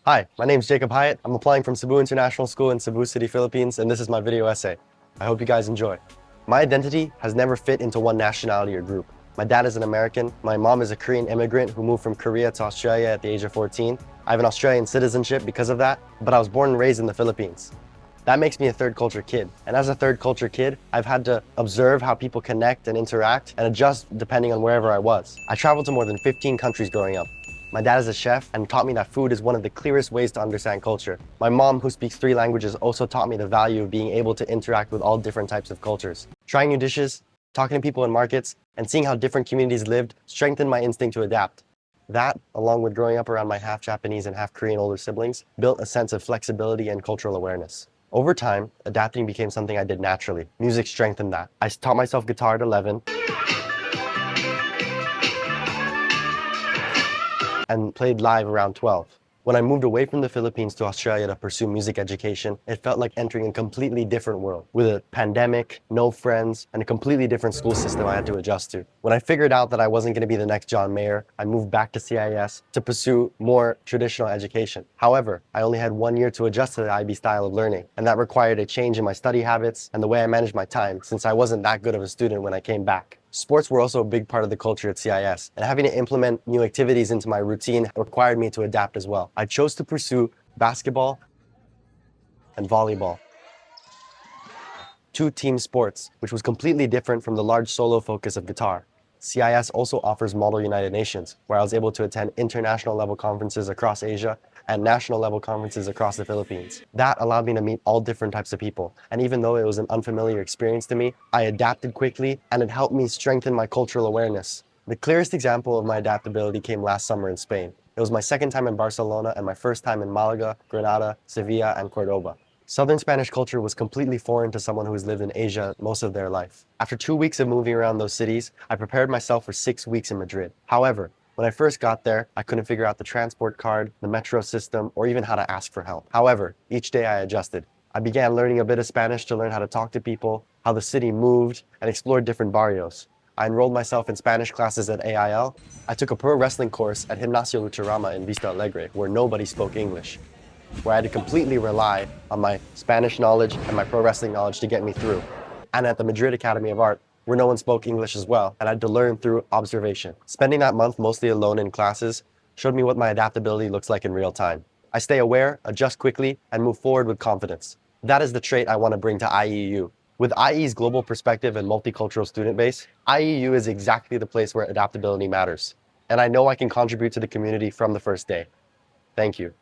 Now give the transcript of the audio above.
Hi, my name is Jacob Hyatt. I'm applying from Cebu International School in Cebu City, Philippines, and this is my video essay. I hope you guys enjoy. My identity has never fit into one nationality or group. My dad is an American. My mom is a Korean immigrant who moved from Korea to Australia at the age of 14. I have an Australian citizenship because of that, but I was born and raised in the Philippines. That makes me a third culture kid. And as a third culture kid, I've had to observe how people connect and interact and adjust depending on wherever I was. I traveled to more than 15 countries growing up. My dad is a chef and taught me that food is one of the clearest ways to understand culture. My mom, who speaks 3 languages, also taught me the value of being able to interact with all different types of cultures. Trying new dishes, talking to people in markets, and seeing how different communities lived strengthened my instinct to adapt. That, along with growing up around my half Japanese and half Korean older siblings, built a sense of flexibility and cultural awareness. Over time, adapting became something I did naturally. Music strengthened that. I taught myself guitar at 11, and played live around 12. When I moved away from the Philippines to Australia to pursue music education, it felt like entering a completely different world. With a pandemic, no friends, and a completely different school system I had to adjust to. When I figured out that I wasn't going to be the next John Mayer, I moved back to CIS to pursue more traditional education. However, I only had 1 year to adjust to the IB style of learning, and that required a change in my study habits and the way I managed my time, since I wasn't that good of a student when I came back. Sports were also a big part of the culture at CIS, and having to implement new activities into my routine required me to adapt as well. I chose to pursue basketball and volleyball, 2 team sports, which was completely different from the large solo focus of guitar. CIS also offers Model United Nations, where I was able to attend international level conferences across Asia and national level conferences across the Philippines. That allowed me to meet all different types of people, and even though it was an unfamiliar experience to me, I adapted quickly and it helped me strengthen my cultural awareness. The clearest example of my adaptability came last summer in Spain. It was my second time in Barcelona and my first time in Malaga, Granada, Sevilla, and Cordoba. Southern Spanish culture was completely foreign to someone who has lived in Asia most of their life. After 2 weeks of moving around those cities, I prepared myself for 6 weeks in Madrid. However, when I first got there, I couldn't figure out the transport card, the metro system, or even how to ask for help. However, each day I adjusted. I began learning a bit of Spanish to learn how to talk to people, how the city moved, and explored different barrios. I enrolled myself in Spanish classes at AIL. I took a pro wrestling course at Gimnasio Luchorama in Vista Alegre, where nobody spoke English, where I had to completely rely on my Spanish knowledge and my pro wrestling knowledge to get me through. And at the Madrid Academy of Art, where no one spoke English as well, and I had to learn through observation. Spending that month mostly alone in classes showed me what my adaptability looks like in real time. I stay aware, adjust quickly, and move forward with confidence. That is the trait I want to bring to IEU. With IE's global perspective and multicultural student base, IEU is exactly the place where adaptability matters. And I know I can contribute to the community from the first day. Thank you.